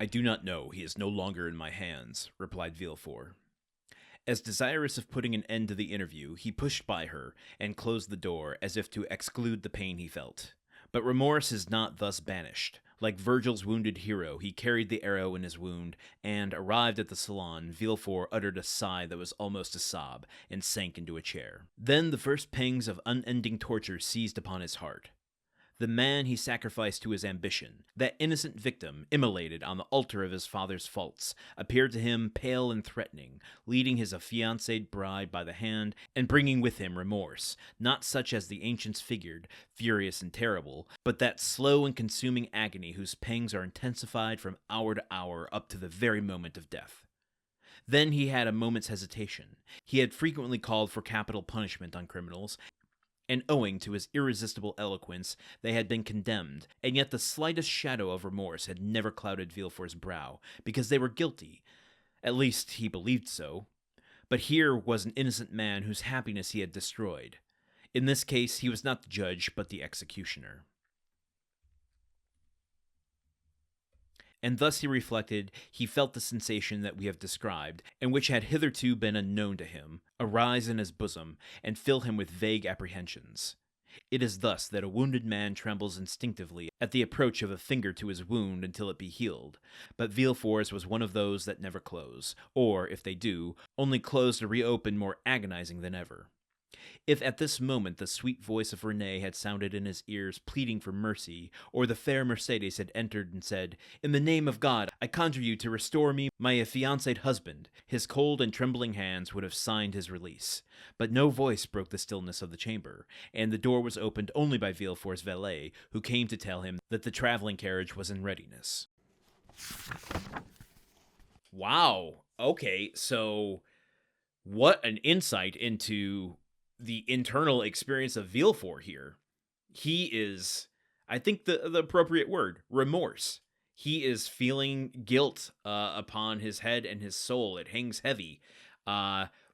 "I do not know. He is no longer in my hands," replied Villefort. As desirous of putting an end to the interview, he pushed by her and closed the door as if to exclude the pain he felt. But remorse is not thus banished. Like Virgil's wounded hero, he carried the arrow in his wound, and, arrived at the salon, Villefort uttered a sigh that was almost a sob, and sank into a chair. Then the first pangs of unending torture seized upon his heart. The man he sacrificed to his ambition, that innocent victim immolated on the altar of his father's faults, appeared to him pale and threatening, leading his affianced bride by the hand, and bringing with him remorse, not such as the ancients figured, furious and terrible, but that slow and consuming agony whose pangs are intensified from hour to hour up to the very moment of death. Then he had a moment's hesitation. He had frequently called for capital punishment on criminals, and owing to his irresistible eloquence, they had been condemned, and yet the slightest shadow of remorse had never clouded Villefort's brow, because they were guilty. At least, he believed so. But here was an innocent man whose happiness he had destroyed. In this case, he was not the judge, but the executioner. And thus he reflected, he felt the sensation that we have described, and which had hitherto been unknown to him, arise in his bosom, and fill him with vague apprehensions. It is thus that a wounded man trembles instinctively at the approach of a finger to his wound until it be healed, but Villefort's was one of those that never close, or, if they do, only close to reopen more agonizing than ever. If at this moment the sweet voice of Renée had sounded in his ears pleading for mercy, or the fair Mercédès had entered and said, "In the name of God, I conjure you to restore me my affianced husband," his cold and trembling hands would have signed his release. But no voice broke the stillness of the chamber, and the door was opened only by Villefort's valet, who came to tell him that the traveling carriage was in readiness. Wow. Okay, so what an insight into the internal experience of Villefort here. He is, I think the appropriate word, remorse. He is feeling guilt upon his head and his soul. It hangs heavy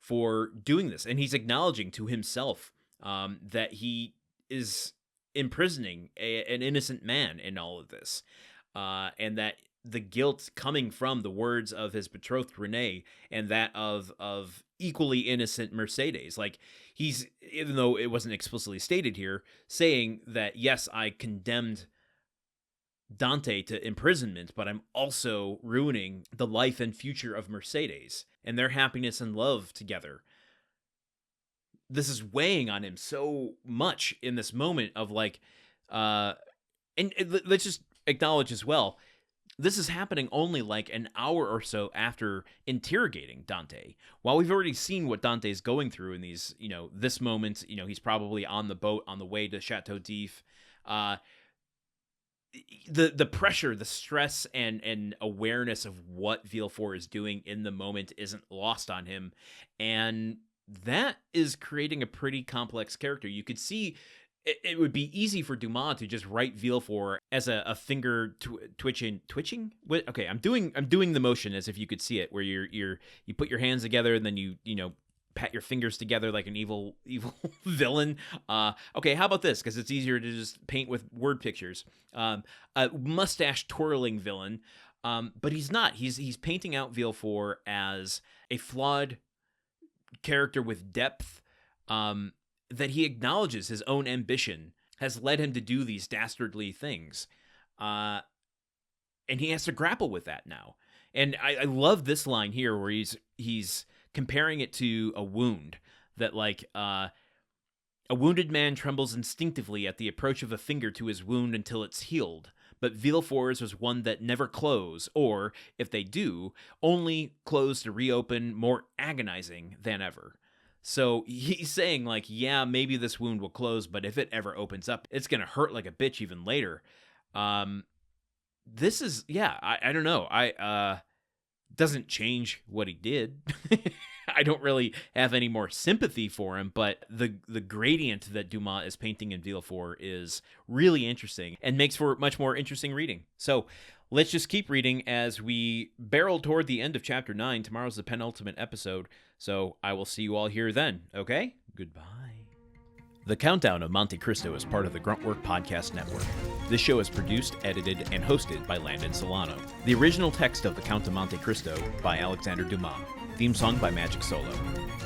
for doing this. And he's acknowledging to himself that he is imprisoning an innocent man in all of this. And that the guilt coming from the words of his betrothed Renée and that of equally innocent Mercédès. Like, he's, even though it wasn't explicitly stated here, saying that, yes, I condemned Dante to imprisonment, but I'm also ruining the life and future of Mercédès and their happiness and love together. This is weighing on him so much in this moment of like, and let's just acknowledge as well, this is happening only like an hour or so after interrogating Dante. While we've already seen what Dante's going through in these, this moment, he's probably on the boat on the way to Chateau d'If. The pressure, the stress, and awareness of what Villefort is doing in the moment isn't lost on him. And that is creating a pretty complex character. You could see it would be easy for Dumas to just write Villefort as a finger twitching. Okay, I'm doing the motion as if you could see it, where you put your hands together and then you pat your fingers together like an evil villain. Okay, how about this? Because it's easier to just paint with word pictures. A mustache twirling villain, but he's not. He's painting out Villefort as a flawed character with depth. That he acknowledges his own ambition has led him to do these dastardly things. And he has to grapple with that now. And I love this line here where he's comparing it to a wound. That like, a wounded man trembles instinctively at the approach of a finger to his wound until it's healed. But Villefort's was one that never close, or, if they do, only close to reopen, more agonizing than ever. So he's saying, like, yeah, maybe this wound will close, but if it ever opens up, it's going to hurt like a bitch even later. This is, yeah, I don't know. Doesn't change what he did. I don't really have any more sympathy for him, but the gradient that Dumas is painting in Villefort is really interesting and makes for much more interesting reading. So let's just keep reading as we barrel toward the end of Chapter 9. Tomorrow's the penultimate episode, so I will see you all here then, okay? Goodbye. The Countdown of Monte Cristo is part of the Gruntwork Podcast Network. This show is produced, edited, and hosted by Landon Solano. The original text of The Count of Monte Cristo by Alexander Dumas. Theme song by Magic Solo.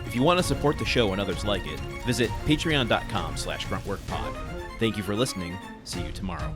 If you want to support the show and others like it, visit patreon.com/gruntworkpod. Thank you for listening. See you tomorrow.